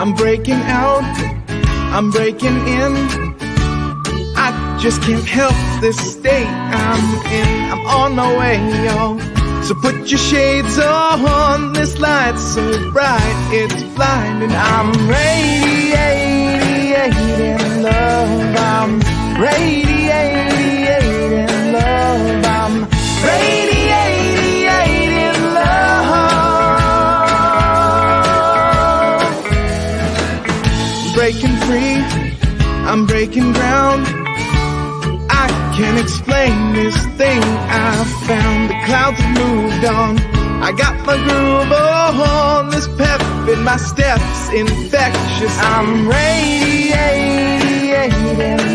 I'm breaking out, I'm breaking in. I just can't help this state I'm in. I'm on my way, y'all. So put your shades on, this light's so bright, it's blinding. I'm radiating love, I'm radiating love, I'm radiating love. Breaking free, I'm breaking ground. I can't explain this thing I found. The clouds have moved on. I got my groove on. This pep in my steps infectious. I'm radiating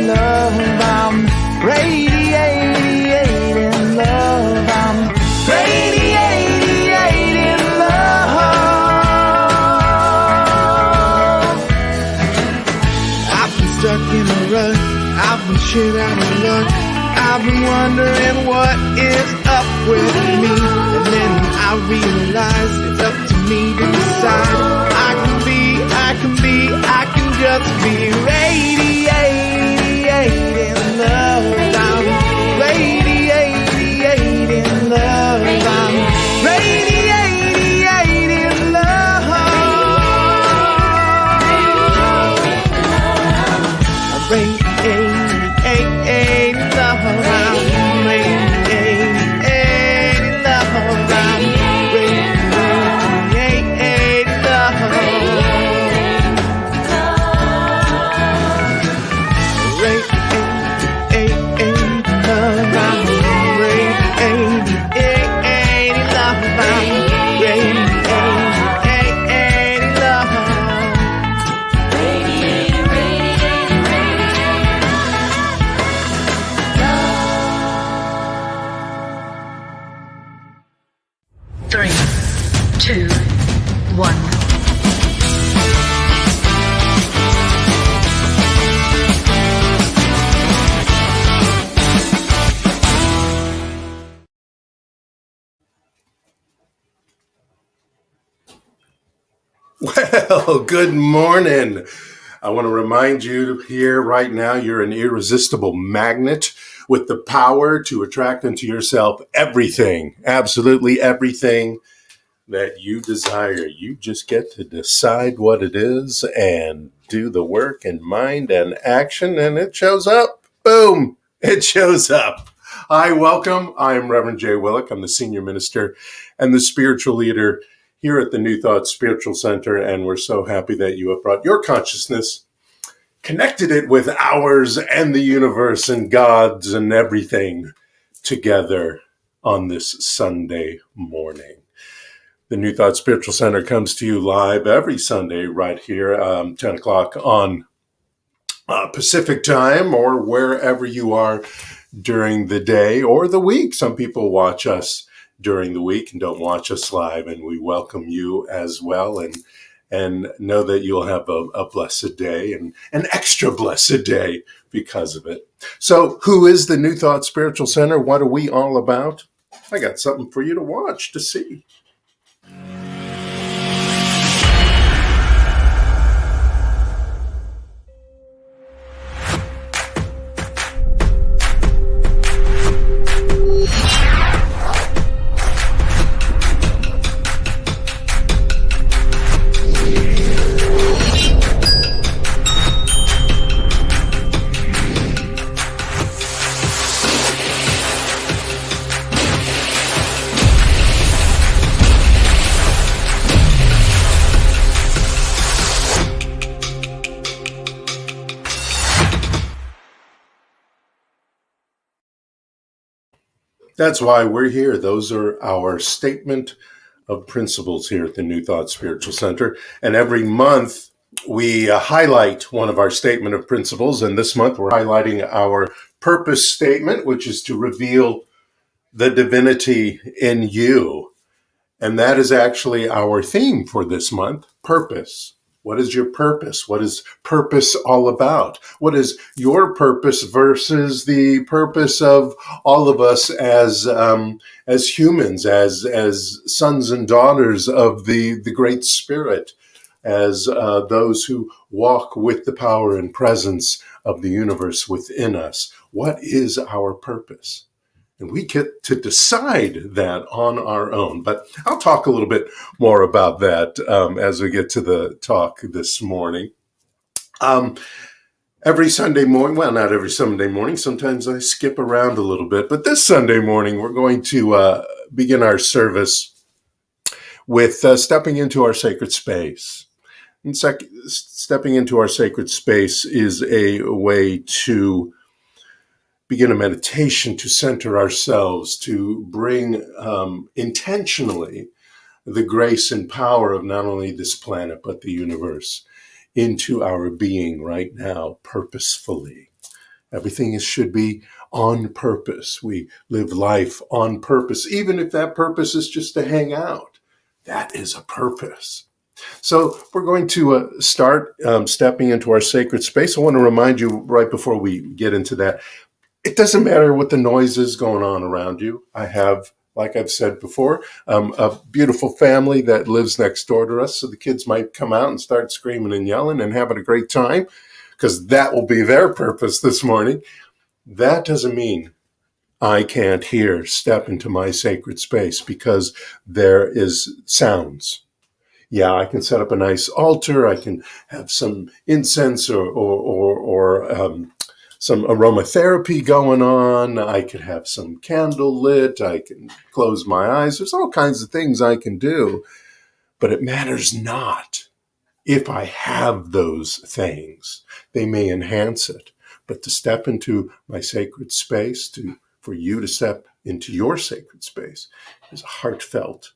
love. I'm radiating love. I'm radiating love. I've been stuck in a rut. I've been shit out of luck. I've been wondering what is up with me. And then I realized it's up to me to decide. I can just be radiating love. I'm radiating love. I'm radiating love. I'm radiating love. Well, good morning. I want to remind you here right now, you're an irresistible magnet with the power to attract into yourself everything, absolutely everything that you desire. You just get to decide what it is and do the work in mind and action, and it shows up. Boom, it shows up. Hi, welcome. I'm Reverend Jay Willick. I'm the senior minister and the spiritual leader here at the New Thought Spiritual Center, and we're so happy that you have brought your consciousness, connected it with ours and the universe and God's and everything together on this Sunday morning. The New Thought Spiritual Center comes to you live every Sunday right here, 10 o'clock on Pacific time, or wherever you are during the day or the week. Some people watch us during the week and don't watch us live, and we welcome you as well, and know that you'll have a blessed day and an extra blessed day because of it. So who is the New Thought Spiritual Center? What are we all about? I got something for you to watch, to see. That's why we're here. Those are our statement of principles here at the New Thought Spiritual Center. And every month we highlight one of our statement of principles. And this month we're highlighting our purpose statement, which is to reveal the divinity in you. And that is actually our theme for this month, purpose. What is your purpose? What is purpose all about? What is your purpose versus the purpose of all of us as humans, as sons and daughters of the Great Spirit, as those who walk with the power and presence of the universe within us. What is our purpose? And we get to decide that on our own. But I'll talk a little bit more about that as we get to the talk this morning. Every Sunday morning, well, not every Sunday morning, sometimes I skip around a little bit, but this Sunday morning, we're going to begin our service with stepping into our sacred space. And stepping into our sacred space is a way to begin a meditation, to center ourselves, to bring intentionally the grace and power of not only this planet, but the universe into our being right now, purposefully. Everything should be on purpose. We live life on purpose, even if that purpose is just to hang out. That is a purpose. So we're going to start stepping into our sacred space. I want to remind you right before we get into that, it doesn't matter what the noise is going on around you. I have, like I've said before, a beautiful family that lives next door to us. So the kids might come out and start screaming and yelling and having a great time, because that will be their purpose this morning. That doesn't mean I can't step into my sacred space, because there is sounds. Yeah, I can set up a nice altar. I can have some incense or some aromatherapy going on. I could have some candle lit. I can close my eyes. There's all kinds of things I can do, but it matters not if I have those things. They may enhance it, but to step into my sacred space, for you to step into your sacred space, is a heartfelt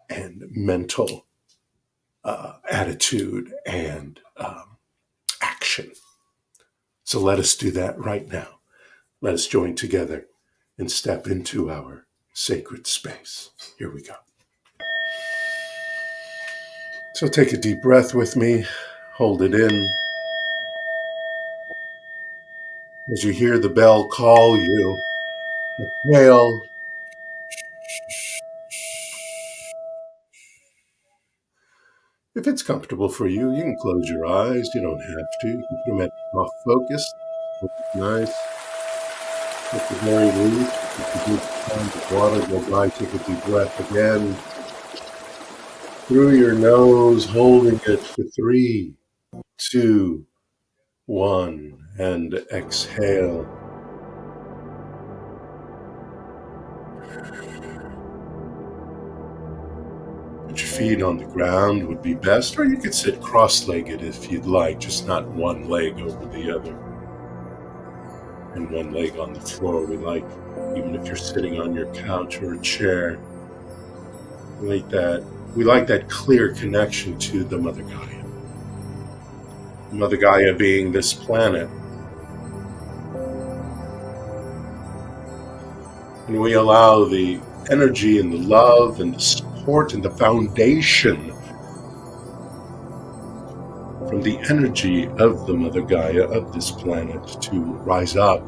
and mental attitude and action. So let us do that right now. Let us join together and step into our sacred space. Here we go. So take a deep breath with me. Hold it in. As you hear the bell call you, exhale. If it's comfortable for you, you can close your eyes. You don't have to. You can put them at soft focus. Nice. At the very least, if you find the water go by, take a deep breath again. Through your nose, holding it for 3, 2, 1, and exhale. Put your feet on the ground would be best, or you could sit cross-legged if you'd like, just not one leg over the other and one leg on the floor. We like, even if you're sitting on your couch or a chair, we like that clear connection to the Mother Gaia. Mother Gaia being this planet. And we allow the energy and the love and the support and the foundation from the energy of the Mother Gaia of this planet to rise up.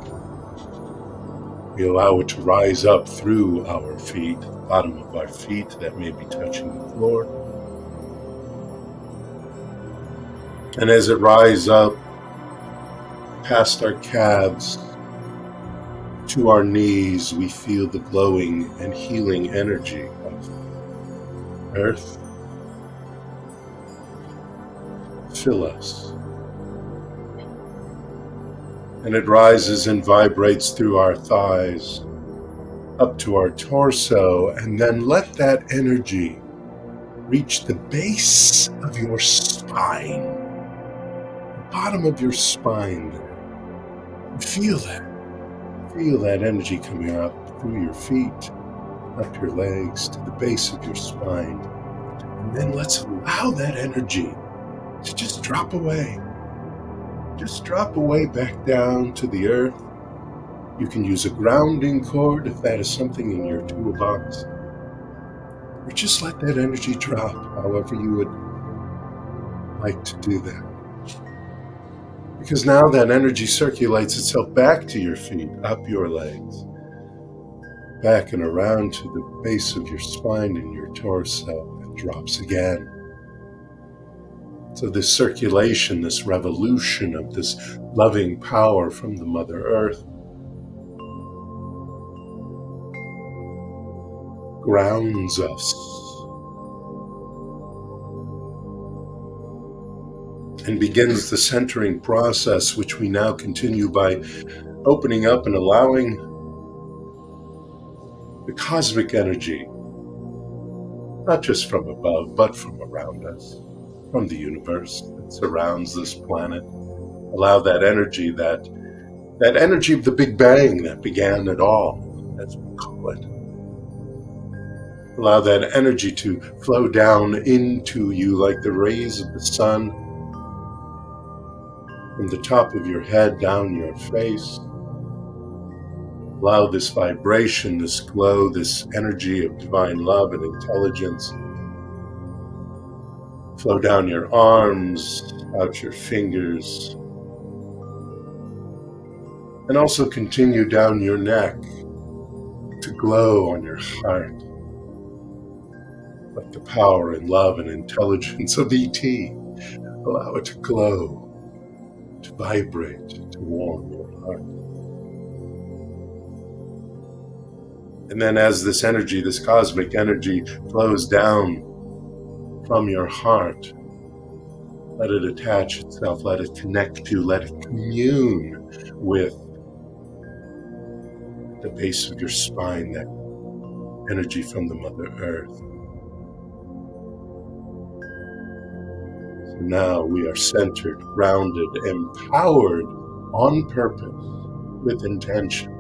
We allow it to rise up through our feet, the bottom of our feet that may be touching the floor. And as it rises up past our calves to our knees, we feel the glowing and healing energy of Earth fill us. And it rises and vibrates through our thighs up to our torso, and then let that energy reach the base of your spine, the bottom of your spine there. Feel that energy coming up through your feet, up your legs, to the base of your spine. And then let's allow that energy to just drop away. Just drop away back down to the earth. You can use a grounding cord if that is something in your toolbox. Or just let that energy drop however you would like to do that. Because now that energy circulates itself back to your feet, up your legs, back and around to the base of your spine and your torso, and drops again. So this circulation, this revolution of this loving power from the Mother Earth grounds us and begins the centering process, which we now continue by opening up and allowing the cosmic energy, not just from above, but from around us, from the universe that surrounds this planet. Allow that energy, that energy of the Big Bang that began it all, as we call it. Allow that energy to flow down into you like the rays of the sun, from the top of your head down your face. Allow this vibration, this glow, this energy of divine love and intelligence flow down your arms, out your fingers, and also continue down your neck to glow on your heart. Like the power and love and intelligence of ET. Allow it to glow, to vibrate, to warm your heart. And then as this energy, this cosmic energy flows down from your heart, let it attach itself, let it connect to, let it commune with the base of your spine, that energy from the Mother Earth. So now we are centered, grounded, empowered on purpose, with intention,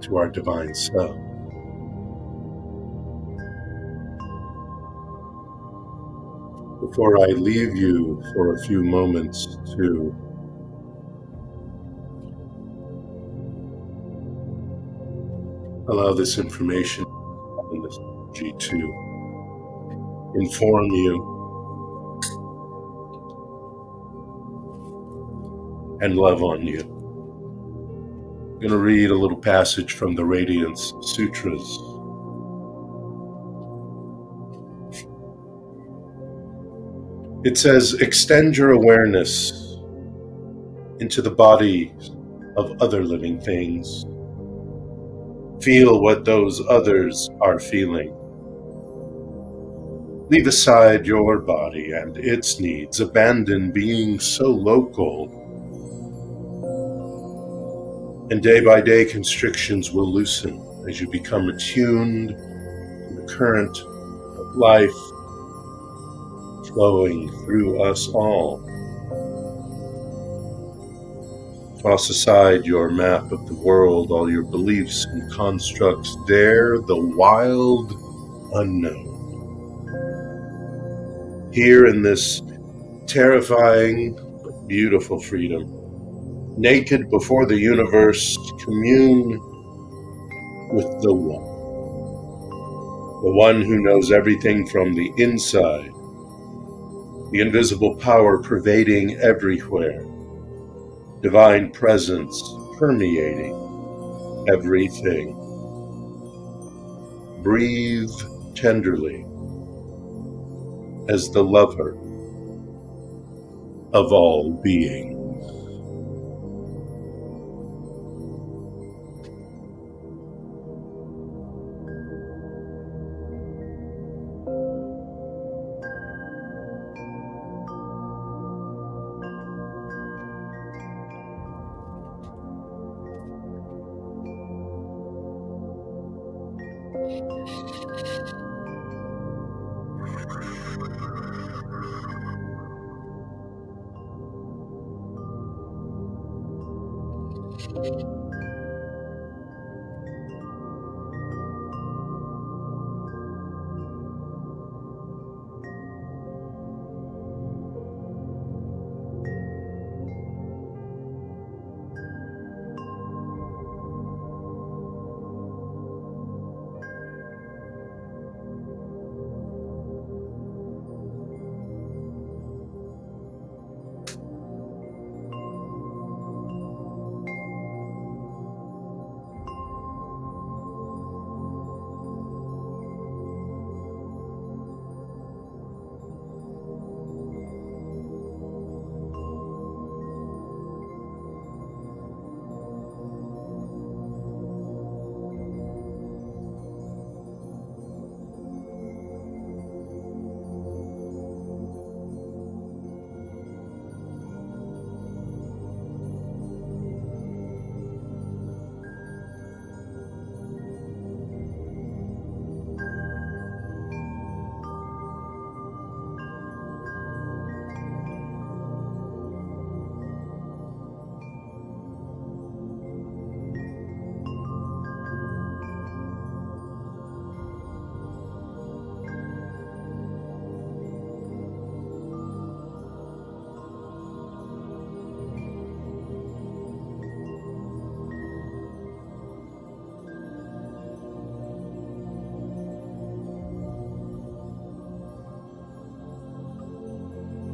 to our divine self. Before I leave you for a few moments to allow this information and this energy to inform you and love on you, I'm going to read a little passage from the Radiance Sutras. It says, extend your awareness into the body of other living things. Feel what those others are feeling. Leave aside your body and its needs. Abandon being so local. And day by day, constrictions will loosen as you become attuned to the current of life flowing through us all. Toss aside your map of the world, all your beliefs and constructs. Dare the wild unknown. Here in this terrifying but beautiful freedom, naked before the universe, commune with the one who knows everything from the inside, the invisible power pervading everywhere, divine presence permeating everything. Breathe tenderly as the lover of all beings.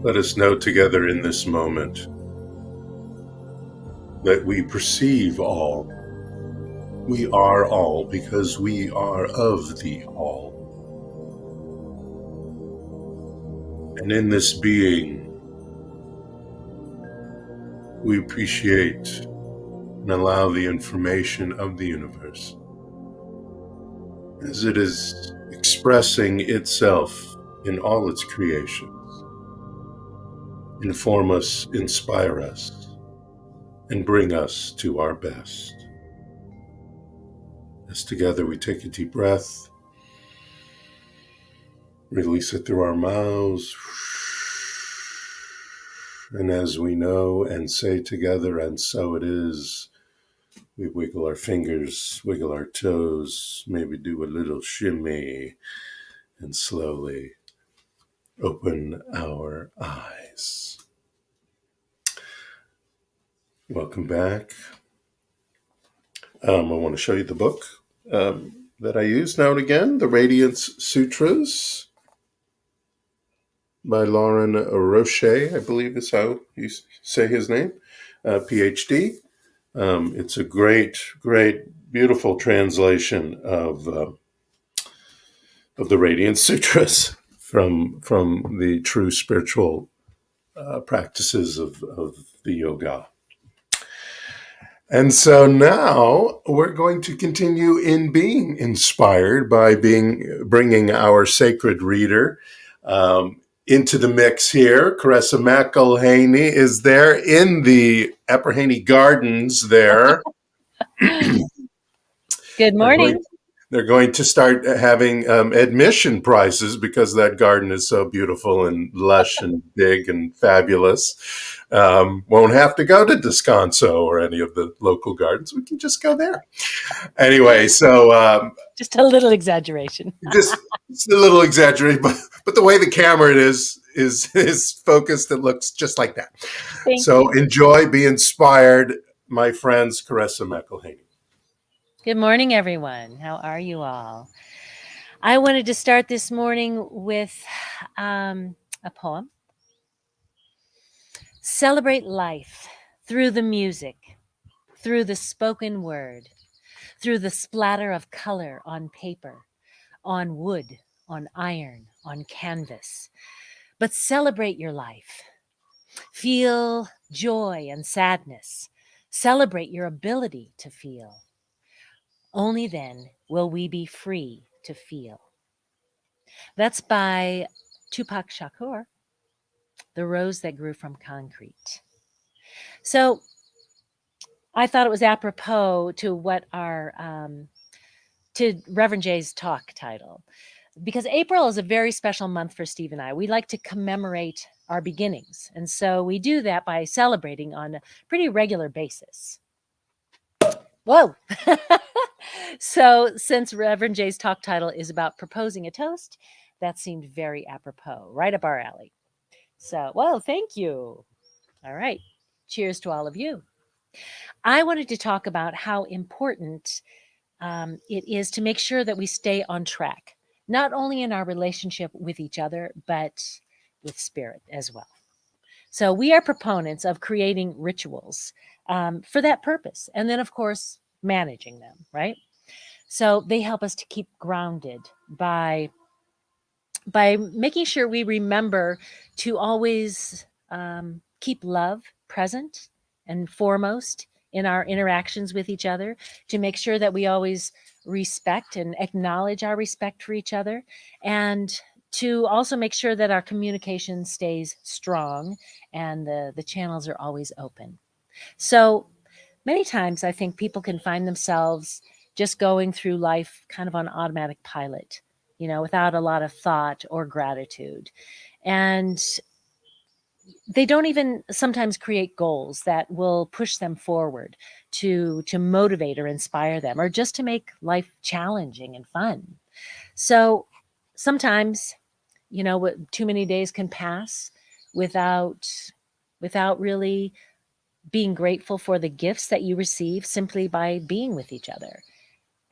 Let us know together in this moment that we perceive all. We are all because we are of the all. And in this being, we appreciate and allow the information of the universe as it is expressing itself in all its creations. Inform us, inspire us, and bring us to our best. As together we take a deep breath, release it through our mouths, and as we know and say together, and so it is, we wiggle our fingers, wiggle our toes, maybe do a little shimmy, and slowly open our eyes. Welcome back. I want to show you the book that I use now and again, The Radiance Sutras by Lauren Roche, I believe is how you say his name, PhD. It's a great, beautiful translation of the Radiance Sutras from the true spiritual practices of the yoga. And so now we're going to continue in being inspired by bringing our sacred reader into the mix here. Caressa McElhaney is there in the Apperhaney Gardens there. Good morning. They're going to start having admission prices because that garden is so beautiful and lush and big and fabulous. Won't have to go to Descanso or any of the local gardens. We can just go there. Anyway, so... just a little exaggeration. Just a little exaggerated, but the way the camera is focused, it looks just like that. Thank so you. Enjoy, be inspired, my friends. Caressa McElhaney. Good morning, everyone. How are you all? I wanted to start this morning with a poem. Celebrate life through the music, through the spoken word, through the splatter of color on paper, on wood, on iron, on canvas. But celebrate your life. Feel joy and sadness. Celebrate your ability to feel. Only then will we be free to feel. That's by Tupac Shakur, The Rose That Grew from Concrete. So I thought it was apropos to what to Reverend Jay's talk title, because April is a very special month for Steve and I. We like to commemorate our beginnings. And so we do that by celebrating on a pretty regular basis. Whoa. So since Reverend Jay's talk title is about proposing a toast, that seemed very apropos, right up our alley. So, whoa, thank you. All right. Cheers to all of you. I wanted to talk about how important it is to make sure that we stay on track, not only in our relationship with each other, but with spirit as well. So we are proponents of creating rituals for that purpose. And then, of course, managing them, right? So they help us to keep grounded by making sure we remember to always keep love present and foremost in our interactions with each other, to make sure that we always respect and acknowledge our respect for each other, and to also make sure that our communication stays strong and the channels are always open. So many times I think people can find themselves just going through life kind of on automatic pilot, without a lot of thought or gratitude. And they don't even sometimes create goals that will push them forward to motivate or inspire them, or just to make life challenging and fun. So sometimes, too many days can pass without really being grateful for the gifts that you receive simply by being with each other.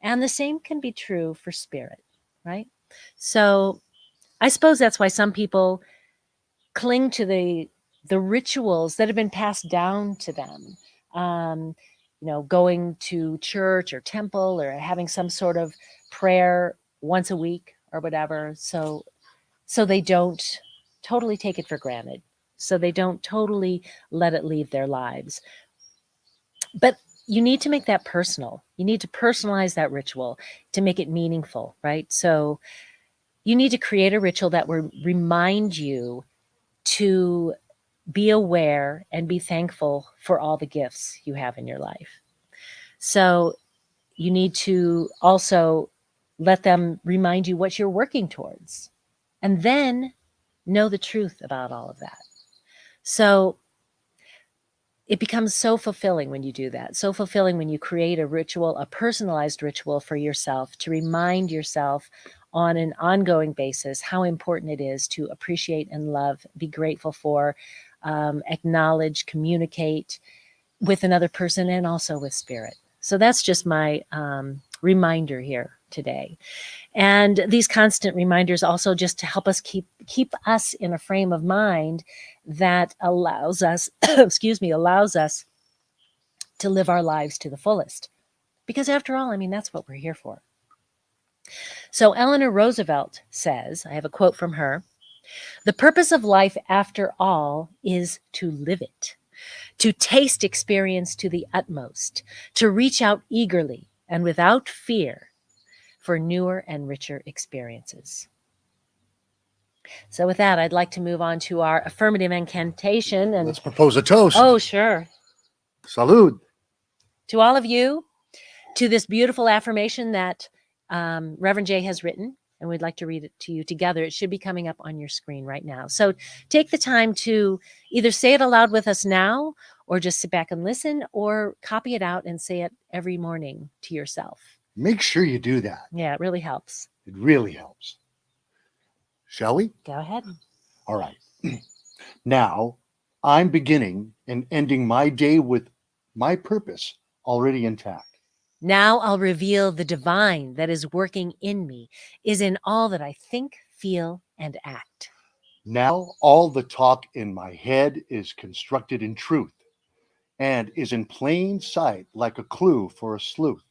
And the same can be true for spirit, right? So I suppose that's why some people cling to the rituals that have been passed down to them. Going to church or temple or having some sort of prayer once a week or whatever. So they don't totally take it for granted. So they don't totally let it leave their lives. But you need to make that personal. You need to personalize that ritual to make it meaningful, right? So you need to create a ritual that will remind you to be aware and be thankful for all the gifts you have in your life. So you need to also let them remind you what you're working towards, and then know the truth about all of that. So it becomes so fulfilling when you do that. So fulfilling when you create a ritual, a personalized ritual for yourself to remind yourself on an ongoing basis how important it is to appreciate and love, be grateful for, acknowledge, communicate with another person and also with spirit. So that's just my reminder here today. And these constant reminders also just to help us keep us in a frame of mind that allows us, allows us to live our lives to the fullest. Because after all, I mean, that's what we're here for. So Eleanor Roosevelt says, I have a quote from her, "The purpose of life, after all, is to live it, to taste experience to the utmost, to reach out eagerly and without fear for newer and richer experiences." So with that, I'd like to move on to our affirmative incantation. And let's propose a toast. oh, sure. Salud. To all of you, to this beautiful affirmation that Reverend Jay has written, and we'd like to read it to you together. It should be coming up on your screen right now. So take the time to either say it aloud with us now, or just sit back and listen, or copy it out and say it every morning to yourself. Make sure you do that. Yeah, it really helps. It really helps. Shall we? Go ahead. All right. Now, I'm beginning and ending my day with my purpose already intact. Now I'll reveal the divine that is working in me, is in all that I think, feel, and act. Now all the talk in my head is constructed in truth and is in plain sight like a clue for a sleuth.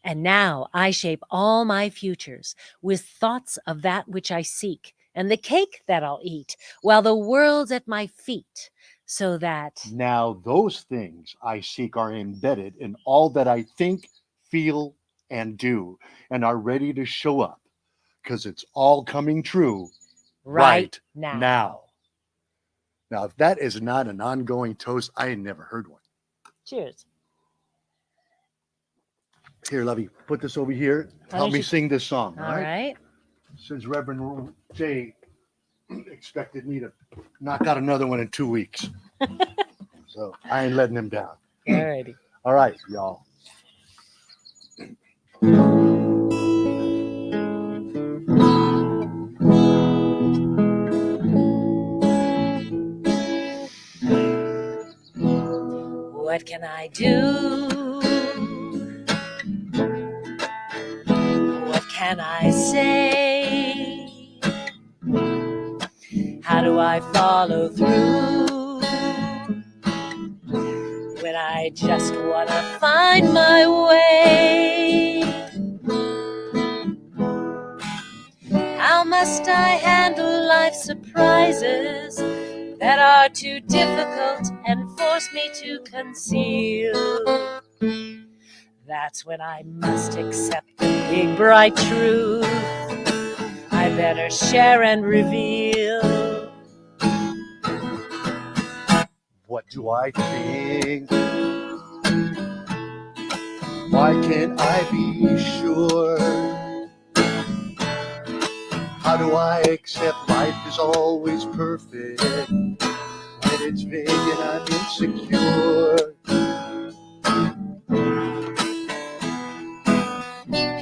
And now I shape all my futures with thoughts of that which I seek, and the cake that I'll eat while the world's at my feet, so that Now those things I seek are embedded in all that I think, feel, and do, and are ready to show up, because it's all coming true right now. Now, if that is not an ongoing toast, I had never heard one. Cheers. Here, Lovey, put this over here. Why Help don't me you- sing this song. All right. Since Reverend Jay expected me to knock out another one in 2 weeks. So I ain't letting him down. All righty. All right, y'all. What can I do? What can I say? How do I follow through when I just want to find my way? How must I handle life's surprises that are too difficult and force me to conceal? That's when I must accept the big bright truth I better share and reveal. What do I think? Why can't I be sure? How do I accept life is always perfect when it's vague and I'm insecure?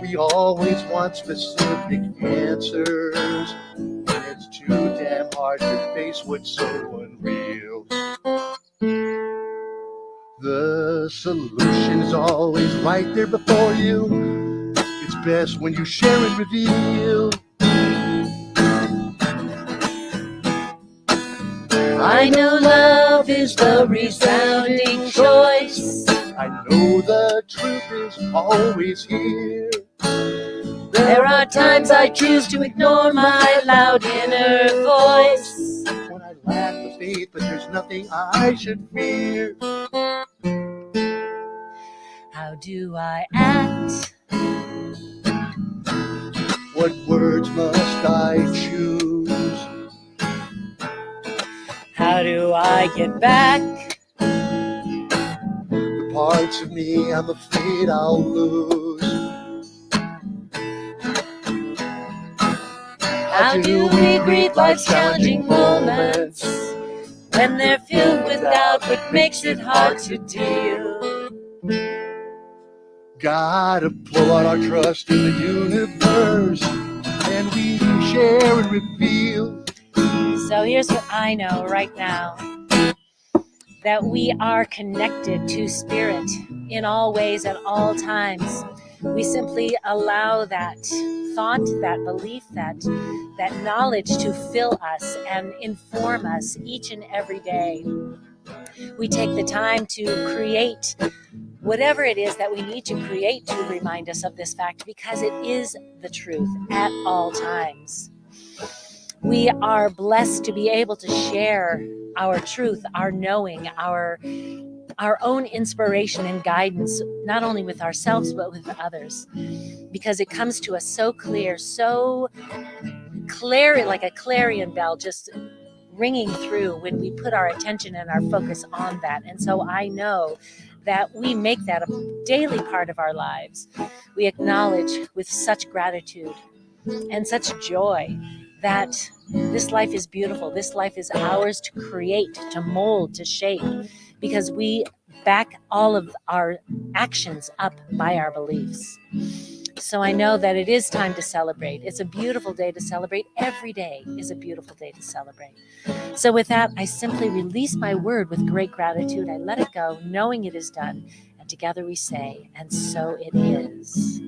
We always want specific answers, and it's too damn hard to face what's so unreal. The solution's always right there before you. It's best when you share and reveal. I know love is the resounding choice. I know the truth is always here. There are times I choose to ignore my loud inner voice. When I lack the faith, but there's nothing I should fear. How do I act? What words must I choose? How do I get back? The parts of me I'm afraid I'll lose. How do we greet life's challenging moments when they're filled with doubt, what makes it hard to deal? Gotta pull out our trust in the universe, and we share and reveal. So here's what I know right now, that we are connected to spirit in all ways at all times. We simply allow that thought, that belief, that knowledge to fill us and inform us each and every day. We take the time to create whatever it is that we need to create to remind us of this fact, because it is the truth at all times. We are blessed to be able to share our truth, our knowing, our own inspiration and guidance, not only with ourselves, but with others, because it comes to us so clear, like a clarion bell, just ringing through when we put our attention and our focus on that. And so I know that we make that a daily part of our lives. We acknowledge with such gratitude and such joy that this life is beautiful. This life is ours to create, to mold, to shape, because we back all of our actions up by our beliefs. So I know that it is time to celebrate. It's a beautiful day to celebrate. Every day is a beautiful day to celebrate. So with that, I simply release my word with great gratitude. I let it go, knowing it is done. And together we say, and so it is.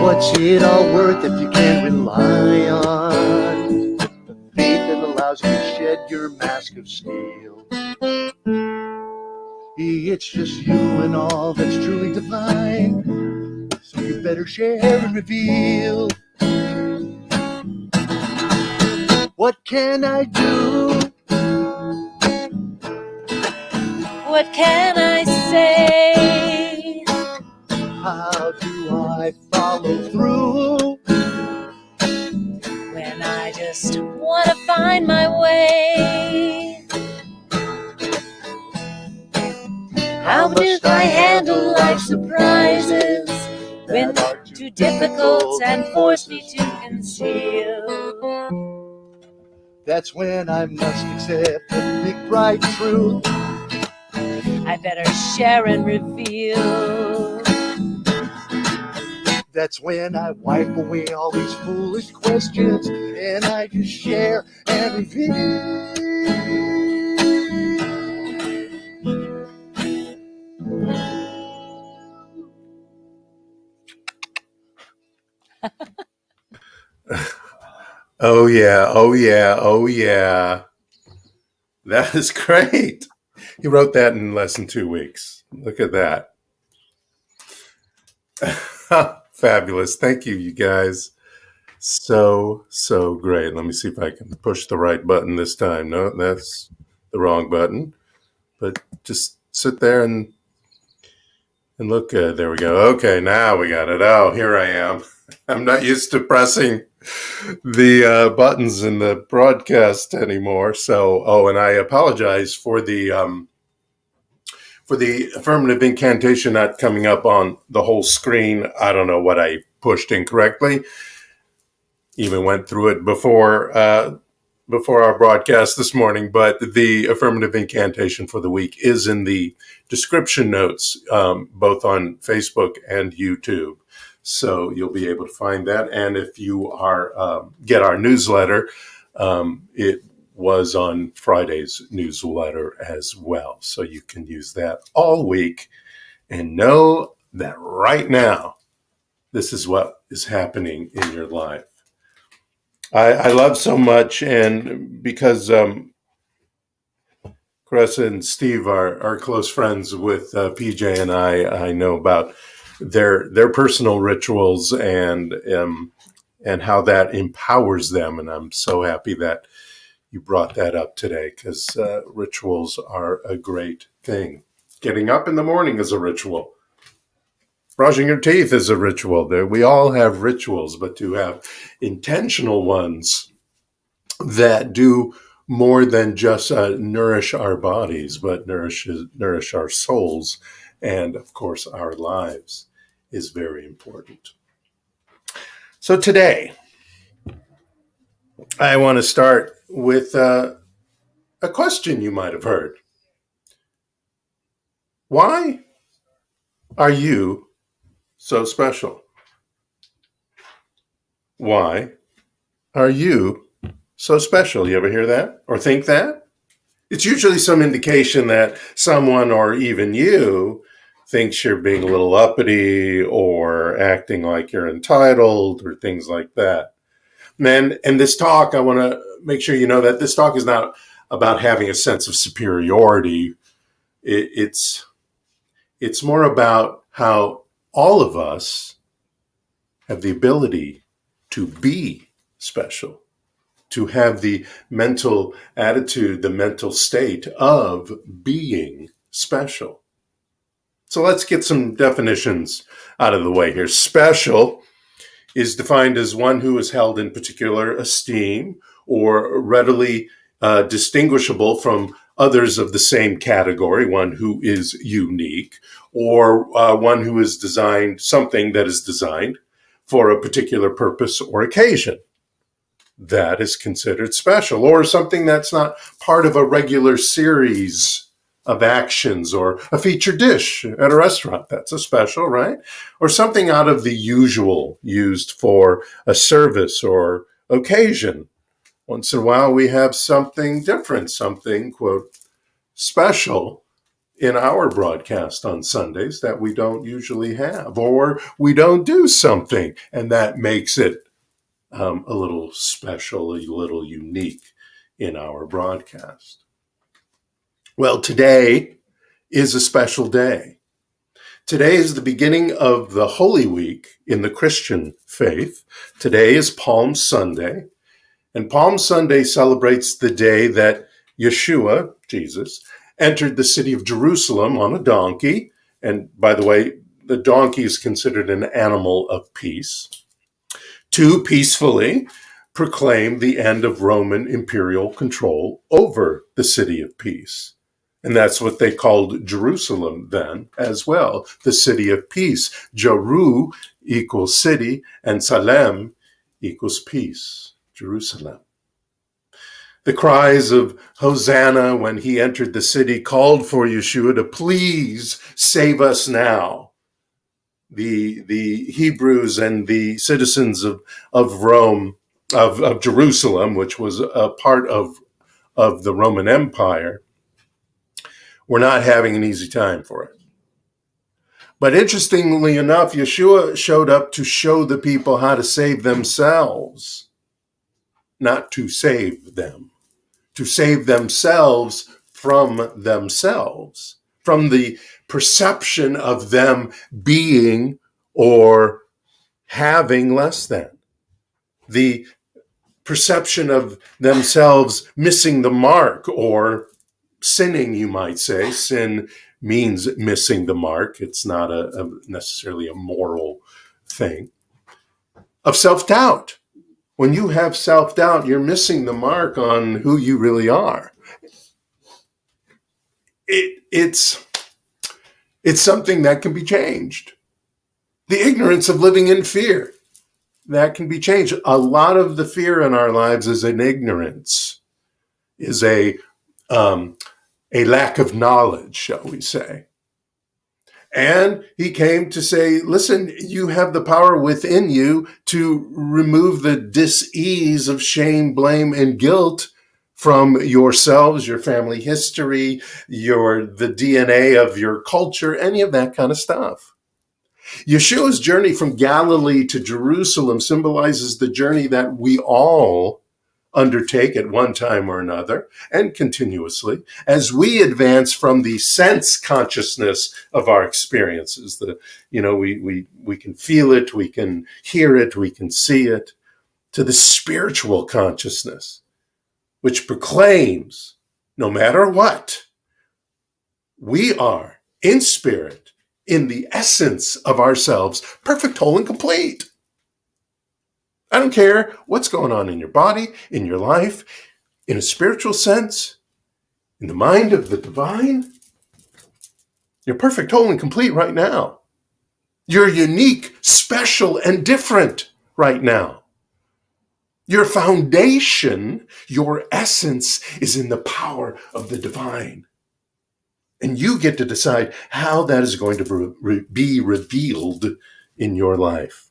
What's it all worth if you can't rely on the faith that allows you to shed your mask of steel? It's just you and all that's truly divine, so you better share and reveal. What can I do? What can I say? How do I follow through When I just want to find my way? How must I handle life's surprises when they're too difficult and force me to conceal? That's when I must accept the big bright truth. I better share and reveal. That's when I wipe away all these foolish questions and I just share and reveal. Oh yeah, oh yeah, oh yeah. That is great. He wrote that in less than 2 weeks. Look at that. Fabulous. Thank you, you guys. So great. Let me see if I can push the right button this time. No, that's the wrong button. But just sit there and look. There we go. Okay, now we got it. Oh, here I am. I'm not used to pressing the buttons in the broadcast anymore. So, and I apologize for the affirmative incantation not coming up on the whole screen. I don't know what I pushed incorrectly. Even went through it before our broadcast this morning, but the affirmative incantation for the week is in the description notes, both on Facebook and YouTube. So you'll be able to find that. And if you are get our newsletter, it was on Friday's newsletter as well. So you can use that all week and know that right now, this is what is happening in your life. I love so much, and because Caressa and Steve are close friends with PJ and I know about their personal rituals and how that empowers them, and I'm so happy that you brought that up today, because rituals are a great thing. Getting up in the morning is a ritual. Brushing your teeth is a ritual. We all have rituals, but to have intentional ones that do more than just nourish our bodies, but nourish our souls and, of course, our lives is very important. So today, I want to start with a question you might have heard. Why are you so special? Why are you so special? You ever hear that or think that? It's usually some indication that someone or even you thinks you're being a little uppity or acting like you're entitled or things like that. And this talk, I want to make sure you know that this talk is not about having a sense of superiority. It's more about how all of us have the ability to be special, to have the mental attitude, the mental state of being special. So let's get some definitions out of the way here. Special is defined as one who is held in particular esteem or readily distinguishable from others of the same category, one who is unique, or one who is designed, something that is designed for a particular purpose or occasion. That is considered special, or something that's not part of a regular series of actions or a featured dish at a restaurant. That's a special, right? Or something out of the usual used for a service or occasion. Once in a while, we have something different, something, quote, special in our broadcast on Sundays that we don't usually have, or we don't do something, and that makes it a little special, a little unique in our broadcast. Well, today is a special day. Today is the beginning of the Holy Week in the Christian faith. Today is Palm Sunday, and Palm Sunday celebrates the day that Yeshua, Jesus, entered the city of Jerusalem on a donkey. And by the way, the donkey is considered an animal of peace, to peacefully proclaim the end of Roman imperial control over the city of peace. And that's what they called Jerusalem then as well, the city of peace. Jeru equals city, and Salem equals peace, Jerusalem. The cries of Hosanna when he entered the city called for Yeshua to please save us now. The Hebrews and the citizens of Rome, of Jerusalem, which was a part of the Roman Empire, were not having an easy time for it. But interestingly enough, Yeshua showed up to show the people how to save themselves, not to save them, to save themselves, from the perception of them being or having less than, the perception of themselves missing the mark or sinning, you might say. Sin means missing the mark. It's not necessarily a moral thing. Of self-doubt. When you have self-doubt, you're missing the mark on who you really are. It's something that can be changed. The ignorance of living in fear, that can be changed. A lot of the fear in our lives is an ignorance, is a lack of knowledge, shall we say. And he came to say, listen, you have the power within you to remove the dis-ease of shame, blame, and guilt from yourselves, your family history, the DNA of your culture, any of that kind of stuff. Yeshua's journey from Galilee to Jerusalem symbolizes the journey that we all undertake at one time or another and continuously as we advance from the sense consciousness of our experiences. We can feel it, we can hear it, we can see it, to the spiritual consciousness, which proclaims no matter what, we are in spirit, in the essence of ourselves, perfect, whole, and complete. I don't care what's going on in your body, in your life, in a spiritual sense, in the mind of the divine. You're perfect, whole, and complete right now. You're unique, special, and different right now. Your foundation, your essence is in the power of the divine. And you get to decide how that is going to be revealed in your life.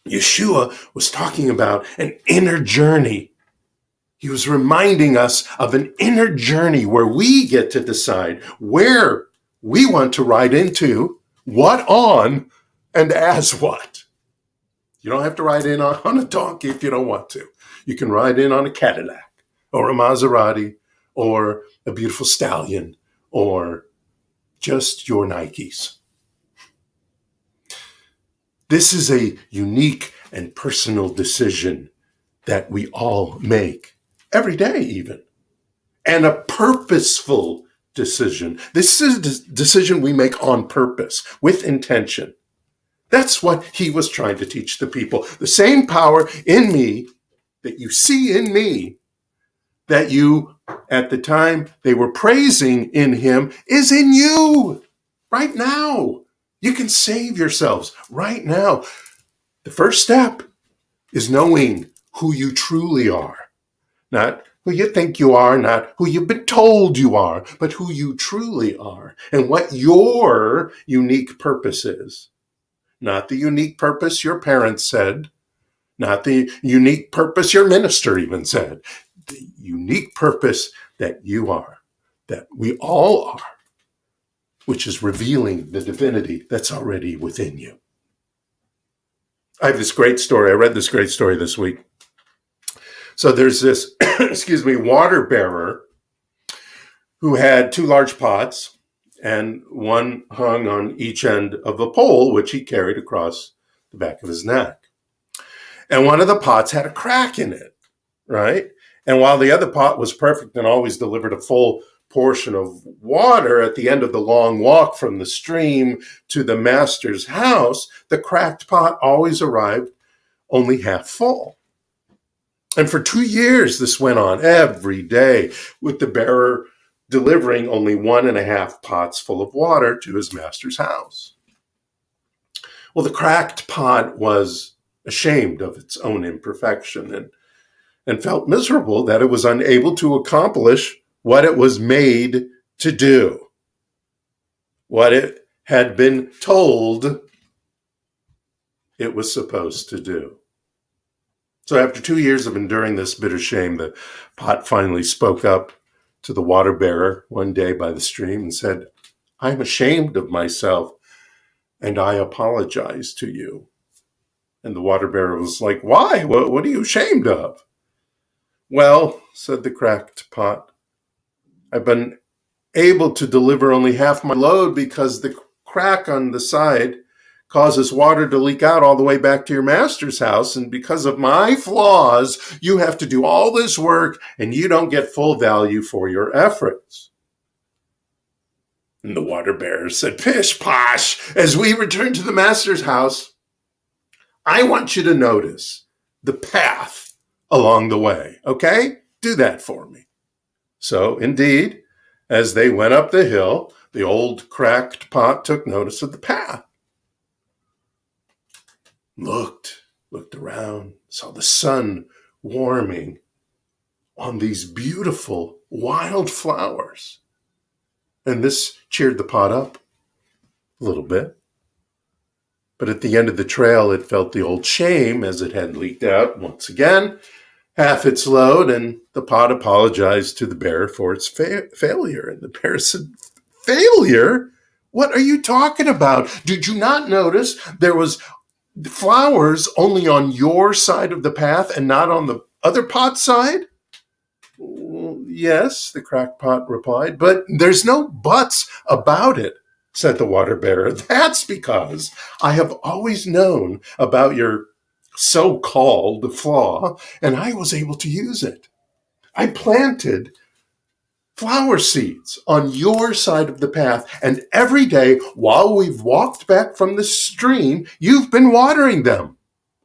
Yeshua was talking about an inner journey. He was reminding us of an inner journey where we get to decide where we want to ride into, what on, and as what. You don't have to ride in on a donkey if you don't want to. You can ride in on a Cadillac or a Maserati or a beautiful stallion or just your Nikes. This is a unique and personal decision that we all make every day even, and a purposeful decision. This is a decision we make on purpose, with intention. That's what he was trying to teach the people. The same power in me that you see in me, that you, at the time they were praising in him, is in you right now. You can save yourselves right now. The first step is knowing who you truly are. Not who you think you are, not who you've been told you are, but who you truly are and what your unique purpose is. Not the unique purpose your parents said, not the unique purpose your minister even said. The unique purpose that you are, that we all are, which is revealing the divinity that's already within you. I have this great story. I read this great story this week. So there's this, water bearer who had two large pots, and one hung on each end of a pole, which he carried across the back of his neck. And one of the pots had a crack in it, right? And while the other pot was perfect and always delivered a full portion of water at the end of the long walk from the stream to the master's house, the cracked pot always arrived only half full. And for 2 years, this went on every day, with the bearer delivering only 1.5 pots full of water to his master's house. Well, the cracked pot was ashamed of its own imperfection and felt miserable that it was unable to accomplish what it was made to do, what it had been told it was supposed to do. So after 2 years of enduring this bitter shame, the pot finally spoke up to the water bearer one day by the stream and said, "I'm ashamed of myself, and I apologize to you." And the water bearer was like, "Why? What are you ashamed of?" "Well," said the cracked pot, "I've been able to deliver only half my load because the crack on the side causes water to leak out all the way back to your master's house. And because of my flaws, you have to do all this work and you don't get full value for your efforts." And the water bearer said, "Pish posh, as we return to the master's house, I want you to notice the path along the way. Okay? Do that for me." So indeed, as they went up the hill, the old cracked pot took notice of the path. Looked around, saw the sun warming on these beautiful wild flowers. And this cheered the pot up a little bit. But at the end of the trail, it felt the old shame as it had leaked out once again, half its load, and the pot apologized to the bearer for its failure. And the bear said, "Failure? What are you talking about? Did you not notice there was flowers only on your side of the path and not on the other pot side? "Well, yes," the crackpot replied, "but there's no buts about it," said the water bearer. "That's because I have always known about your so-called flaw, and I was able to use it. I planted flower seeds on your side of the path, and every day while we've walked back from the stream, you've been watering them.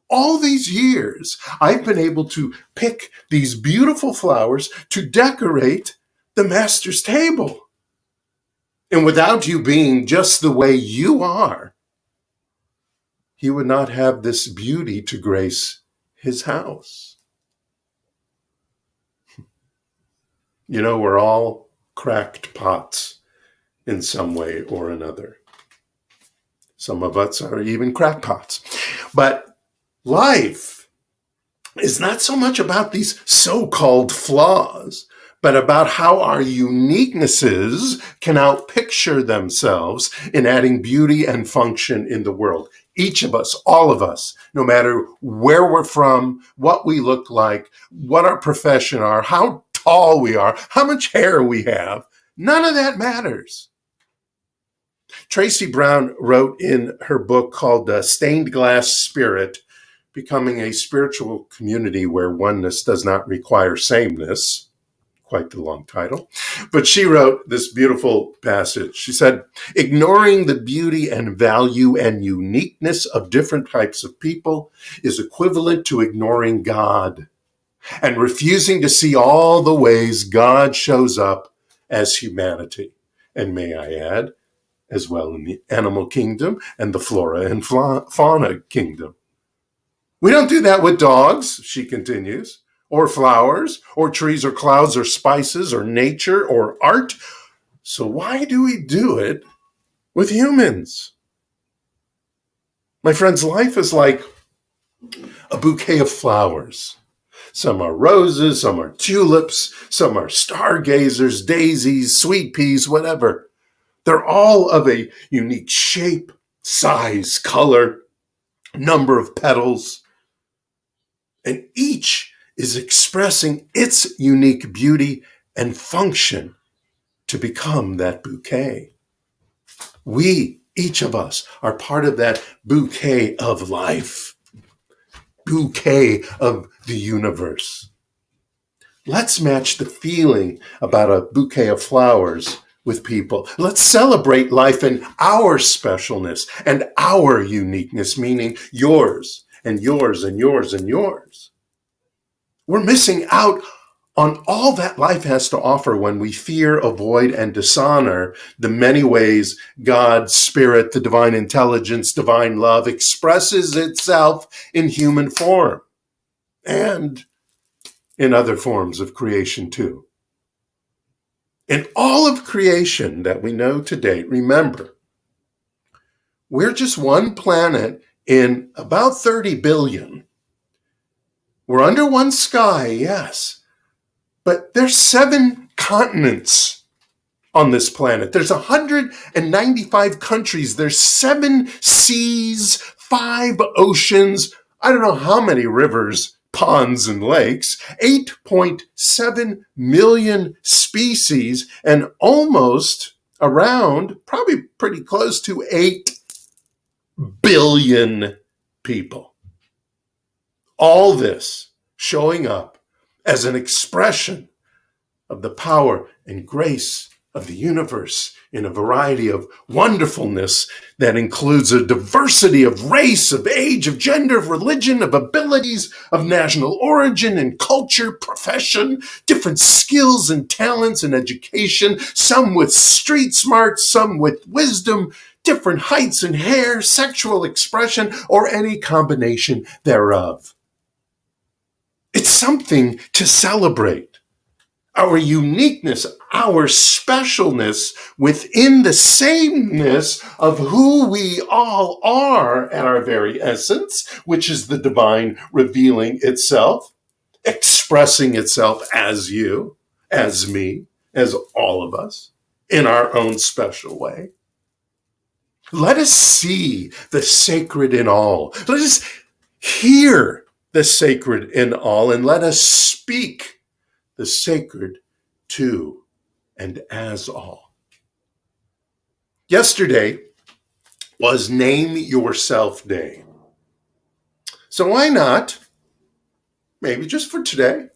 All these years, I've been able to pick these beautiful flowers to decorate the master's table. And without you being just the way you are, he would not have this beauty to grace his house." You know, we're all cracked pots in some way or another. Some of us are even crackpots. But life is not so much about these so-called flaws, but about how our uniquenesses can outpicture themselves in adding beauty and function in the world. Each of us, all of us, no matter where we're from, what we look like, what our profession are, how tall we are, how much hair we have, none of that matters. Tracy Brown wrote in her book called Stained Glass Spirit, Becoming a Spiritual Community Where Oneness Does Not Require Sameness, quite the long title, but she wrote this beautiful passage. She said, "Ignoring the beauty and value and uniqueness of different types of people is equivalent to ignoring God and refusing to see all the ways God shows up as humanity." And may I add, as well in the animal kingdom and the flora and fauna kingdom. We don't do that with dogs, she continues, or flowers, or trees, or clouds, or spices, or nature, or art. So why do we do it with humans? My friends, life is like a bouquet of flowers. Some are roses, some are tulips, some are stargazers, daisies, sweet peas, whatever. They're all of a unique shape, size, color, number of petals, and each is expressing its unique beauty and function to become that bouquet. We, each of us, are part of that bouquet of life, bouquet of the universe. Let's match the feeling about a bouquet of flowers with people. Let's celebrate life in our specialness and our uniqueness, meaning yours and yours and yours and yours. We're missing out on all that life has to offer when we fear, avoid, and dishonor the many ways God, Spirit, the divine intelligence, divine love expresses itself in human form and in other forms of creation too. In all of creation that we know to date, remember, we're just one planet in about 30 billion. We're under one sky, yes, but there's 7 continents on this planet. There's 195 countries. There's 7 seas, 5 oceans. I don't know how many rivers, ponds, and lakes. 8.7 million species, and almost around, probably pretty close to 8 billion people. All this showing up as an expression of the power and grace of the universe in a variety of wonderfulness that includes a diversity of race, of age, of gender, of religion, of abilities, of national origin and culture, profession, different skills and talents and education, some with street smarts, some with wisdom, different heights and hair, sexual expression, or any combination thereof. It's something to celebrate. Our uniqueness, our specialness within the sameness of who we all are at our very essence, which is the divine revealing itself, expressing itself as you, as me, as all of us, in our own special way. Let us see the sacred in all. Let us hear the sacred in all, and let us speak the sacred to and as all. Yesterday was Name Yourself Day. So why not, maybe just for today,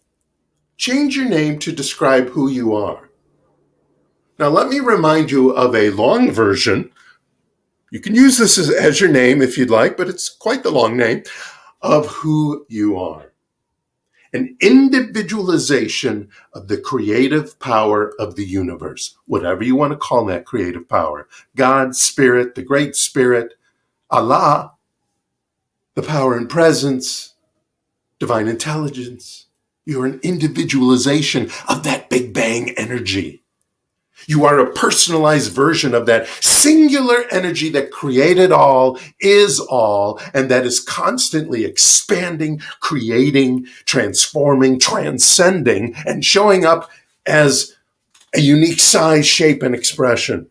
change your name to describe who you are. Now let me remind you of a long version. You can use this as your name if you'd like, but it's quite the long name of who you are. An individualization of the creative power of the universe, whatever you want to call that creative power. God, Spirit, the Great Spirit, Allah, the power and presence, divine intelligence. You're an individualization of that Big Bang energy. You are a personalized version of that singular energy that created all, is all, and that is constantly expanding, creating, transforming, transcending, and showing up as a unique size, shape, and expression.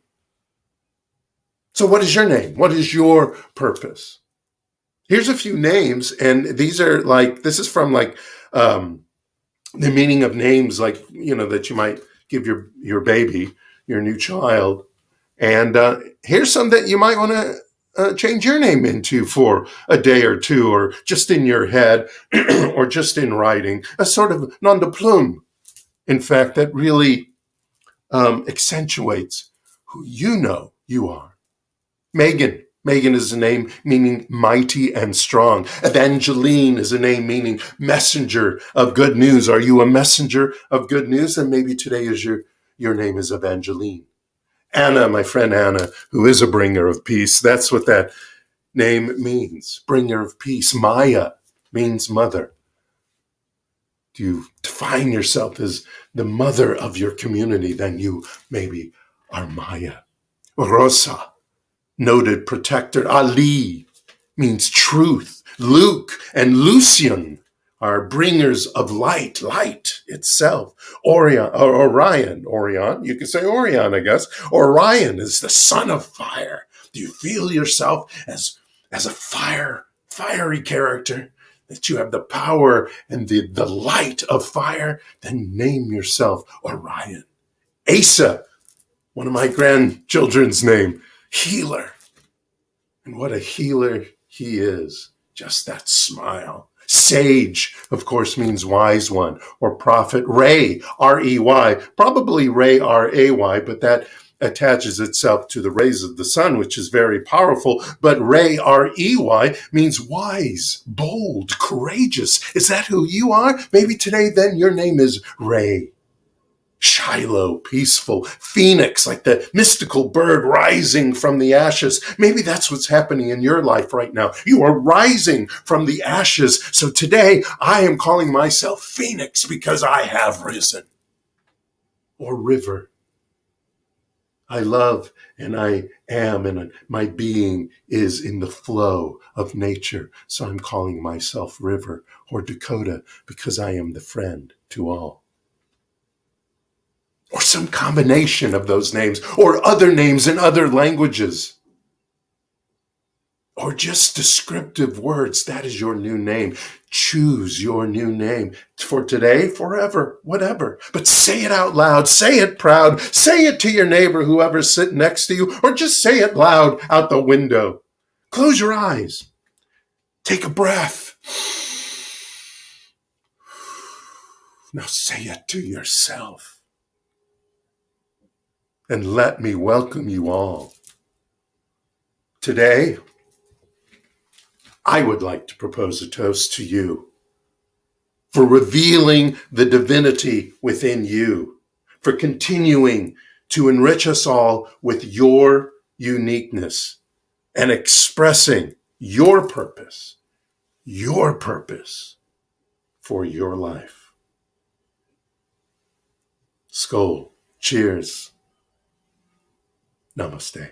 So what is your name? What is your purpose? Here's a few names, and these are this is from the meaning of names, that you might give your baby, your new child. And here's some that you might want to change your name into for a day or two, or just in your head, or just in writing, a sort of nom de plume, in fact, that really accentuates who you know you are. Megan. Megan is a name meaning mighty and strong. Evangeline is a name meaning messenger of good news. Are you a messenger of good news? Then maybe today is your name is Evangeline. Anna, my friend Anna, who is a bringer of peace. That's what that name means, bringer of peace. Maya means mother. Do you define yourself as the mother of your community? Then you maybe are Maya. Rosa, noted protector. Ali means truth. Luke and Lucian are bringers of light, light itself. Orion, you could say Orion, I guess. Orion is the son of fire. Do you feel yourself as a fiery character? That you have the power and the light of fire? Then name yourself Orion. Asa, one of my grandchildren's name, healer. And what a healer he is. Just that smile. Sage, of course, means wise one or prophet. Ray, R-E-Y, probably Ray, R-A-Y, but that attaches itself to the rays of the sun, which is very powerful. But Ray, R-E-Y, means wise, bold, courageous. Is that who you are? Maybe today then your name is Ray. Shiloh, peaceful. Phoenix, like the mystical bird rising from the ashes. Maybe that's what's happening in your life right now. You are rising from the ashes. So today I am calling myself Phoenix because I have risen. Or river. I love and I am, and my being is in the flow of nature. So I'm calling myself River or Dakota because I am the friend to all. Or some combination of those names, or other names in other languages. Or just descriptive words. That is your new name. Choose your new name for today, forever, whatever. But say it out loud. Say it proud. Say it to your neighbor, whoever's sitting next to you, or just say it loud out the window. Close your eyes. Take a breath. Now say it to yourself. And let me welcome you all. Today, I would like to propose a toast to you for revealing the divinity within you, for continuing to enrich us all with your uniqueness and expressing your purpose for your life. Skål. Cheers. Namaste.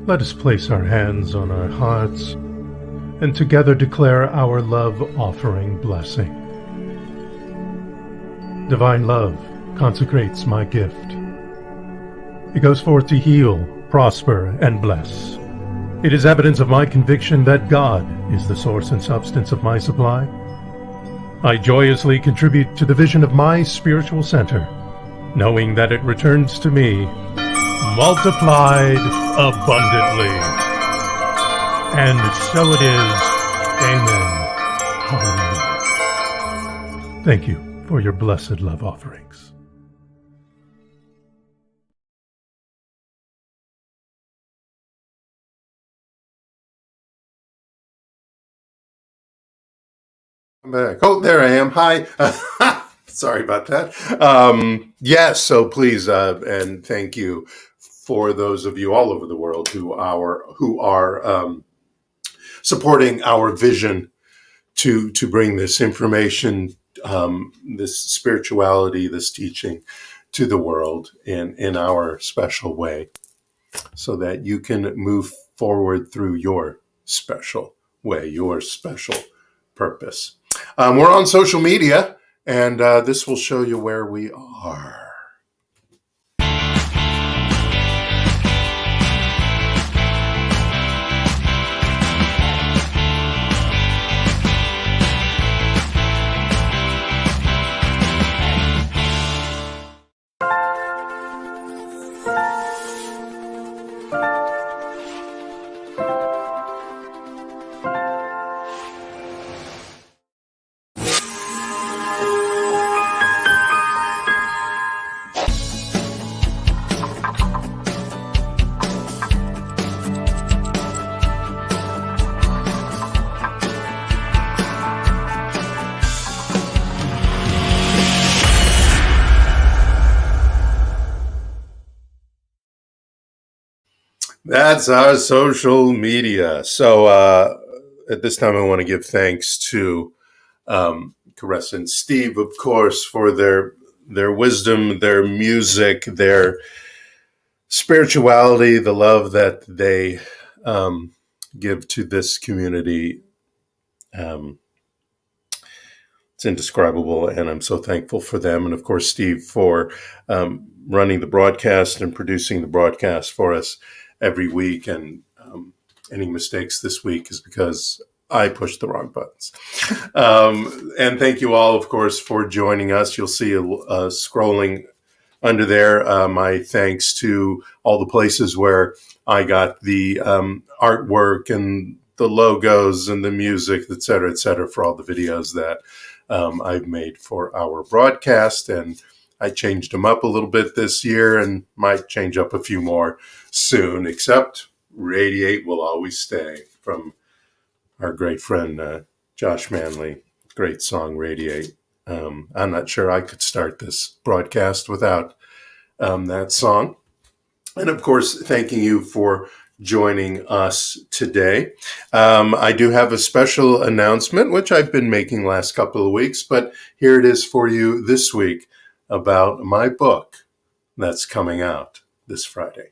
Let us place our hands on our hearts and together declare our love offering blessing. Divine love consecrates my gift. It goes forth to heal, prosper, and bless. It is evidence of my conviction that God is the source and substance of my supply. I joyously contribute to the vision of my spiritual center, knowing that it returns to me multiplied abundantly. And so it is. Amen. Hallelujah. Thank you for your blessed love offerings. I'm back. Oh, there I am. Hi. Sorry about that. Yes, so please, and thank you for those of you all over the world who are supporting our vision to bring this information, this spirituality, this teaching to the world in our special way, so that you can move forward through your special way, your special purpose. We're on social media, and this will show you where we are. That's our social media. So at this time, I want to give thanks to Caressa and Steve, of course, for their wisdom, their music, their spirituality, the love that they give to this community. It's indescribable, and I'm so thankful for them. And of course, Steve, for running the broadcast and producing the broadcast for us every week. And any mistakes this week is because I pushed the wrong buttons. And thank you all, of course, for joining us. You'll see scrolling under there my thanks to all the places where I got the artwork and the logos and the music, et cetera, for all the videos that I've made for our broadcast. And I changed them up a little bit this year and might change up a few more soon, except Radiate Will Always Stay from our great friend, Josh Manley. Great song, Radiate. I'm not sure I could start this broadcast without that song. And of course, thanking you for joining us today. I do have a special announcement, which I've been making last couple of weeks, but here it is for you this week about my book that's coming out this Friday.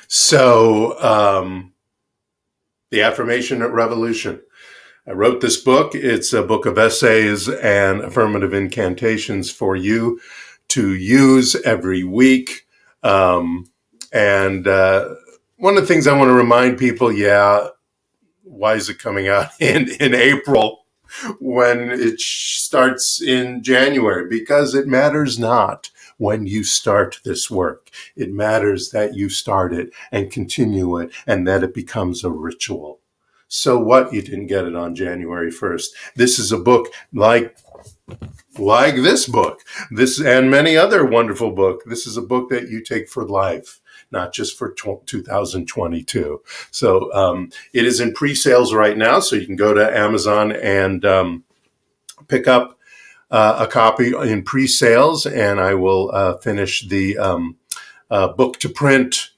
So, the Affirmation Revolution. I wrote this book. It's a book of essays and affirmative incantations for you to use every week. And one of the things I want to remind people, why is it coming out in April when it starts in January? Because it matters not when you start this work. It matters that you start it and continue it and that it becomes a ritual. So what? You didn't get it on January 1st. This is a book like this book, this and many other wonderful books. This is a book that you take for life, not just for 2022. So it is in pre-sales right now, so you can go to Amazon and pick up a copy in pre-sales, and I will finish the book to print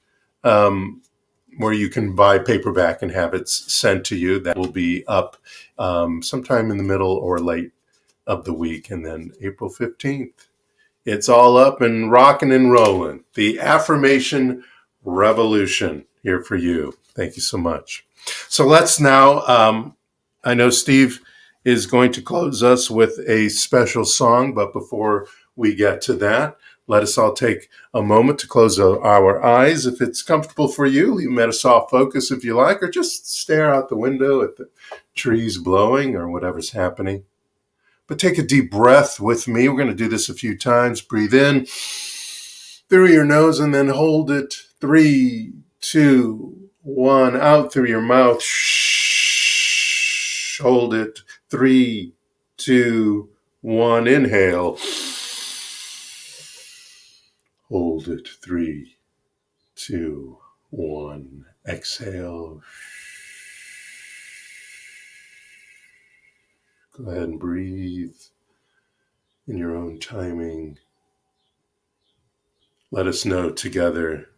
where you can buy paperback and have it sent to you. That will be up sometime in the middle or late of the week. And then April 15th, it's all up and rocking and rolling. The Affirmation Revolution here for you. Thank you so much. So let's now, I know Steve is going to close us with a special song, but before we get to that, let us all take a moment to close our eyes. If it's comfortable for you, leave them at a soft focus if you like, or just stare out the window at the trees blowing or whatever's happening. But take a deep breath with me. We're going to do this a few times. Breathe in through your nose and then hold it. 3, 2, 1. Out through your mouth. Shh. Hold it. 3, 2, 1. Inhale. Hold it. 3, 2, 1. Exhale. Go ahead and breathe in your own timing. Let us know together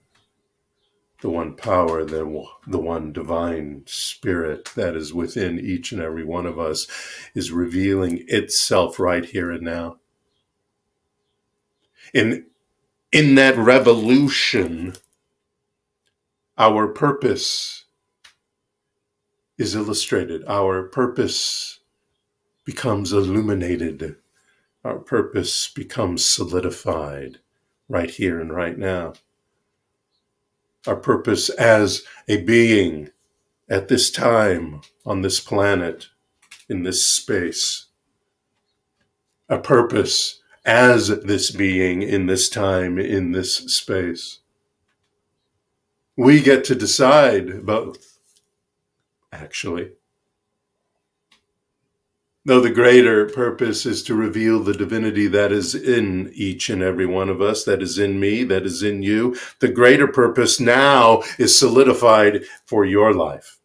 the one power, the one divine spirit that is within each and every one of us is revealing itself right here and now. In that revolution, our purpose is illustrated. Our purpose becomes illuminated. Our purpose becomes solidified right here and right now. Our purpose as a being at this time on this planet, in this space. Our purpose as this being in this time, in this space. We get to decide both, actually. Though the greater purpose is to reveal the divinity that is in each and every one of us, that is in me, that is in you, the greater purpose now is solidified for your life.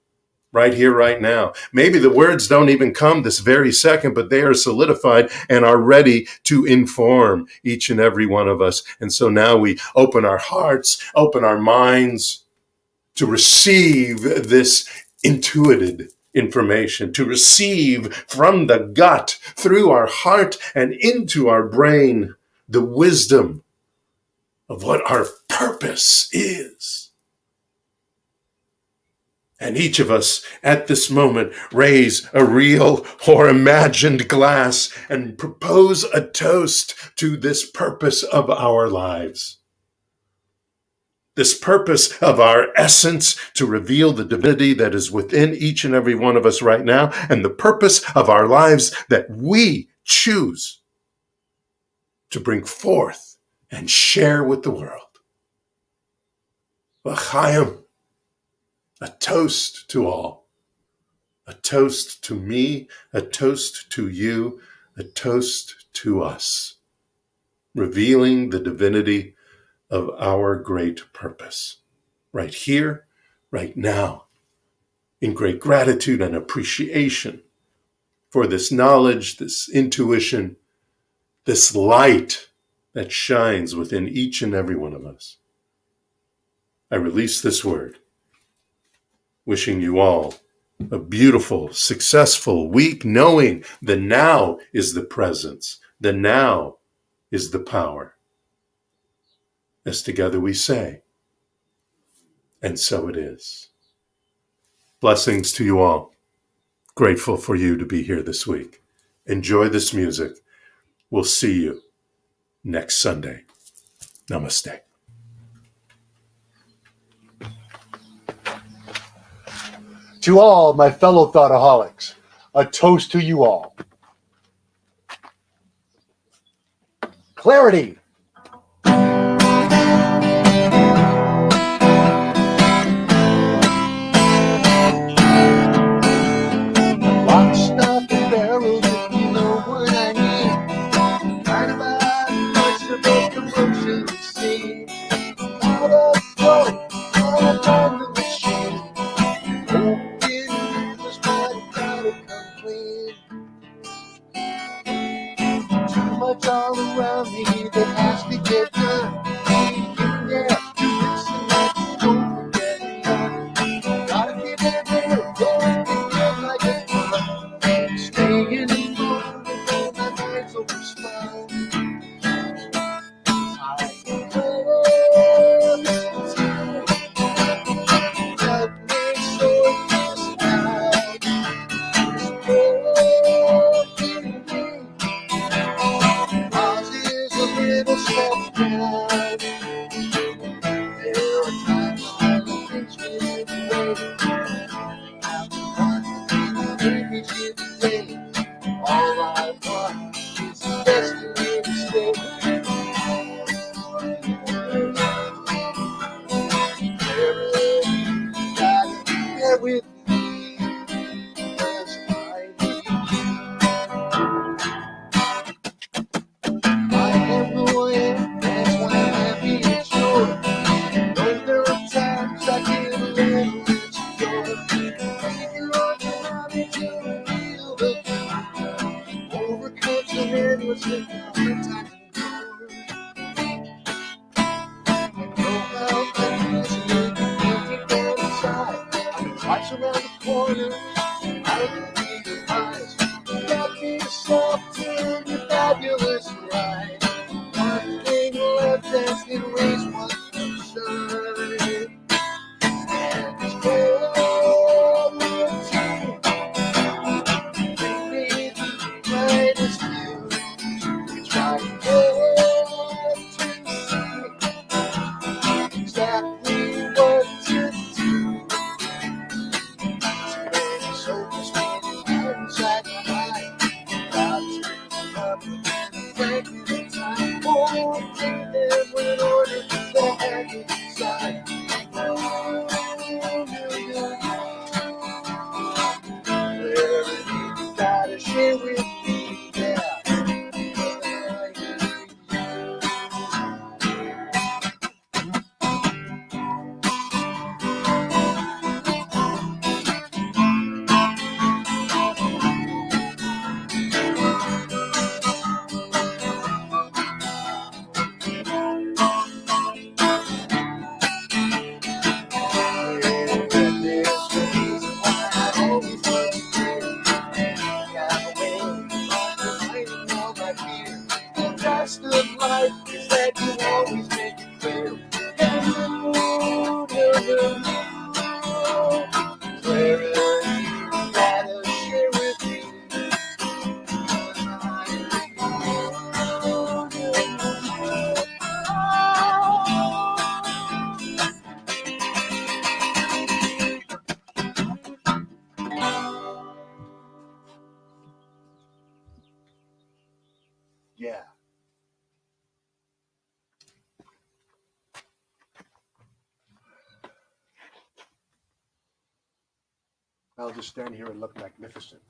Right here, right now. Maybe the words don't even come this very second, but they are solidified and are ready to inform each and every one of us. And so now we open our hearts, open our minds to receive this intuited information, to receive from the gut, through our heart and into our brain, the wisdom of what our purpose is. And each of us at this moment raise a real or imagined glass and propose a toast to this purpose of our lives. This purpose of our essence to reveal the divinity that is within each and every one of us right now, and the purpose of our lives that we choose to bring forth and share with the world. L'chaim. A toast to all, a toast to me, a toast to you, a toast to us, revealing the divinity of our great purpose, right here, right now, in great gratitude and appreciation for this knowledge, this intuition, this light that shines within each and every one of us. I release this word. Wishing you all a beautiful, successful week, knowing the now is the presence, the now is the power. As together we say, and so it is. Blessings to you all. Grateful for you to be here this week. Enjoy this music. We'll see you next Sunday. Namaste. To all my fellow thoughtaholics, a toast to you all. Clarity. Lock, stock, and barrel, if you know what I mean. Trying to buy much of a commotion to see. Out of flow, all on the machine. Too much all around me that has to get done. Yeah, do this and that, don't forget it. can raise one concern. And it's quality. Maybe the brightest view. We try to get to see exactly what to do. Today, so just inside my mind. God's up and breaking the time. Oh, take them in order to have it inside. Gotta share with me, yeah. Life is that you always make it clear. Clarity, gotta share with me. Yeah. I'll just stand here and look magnificent.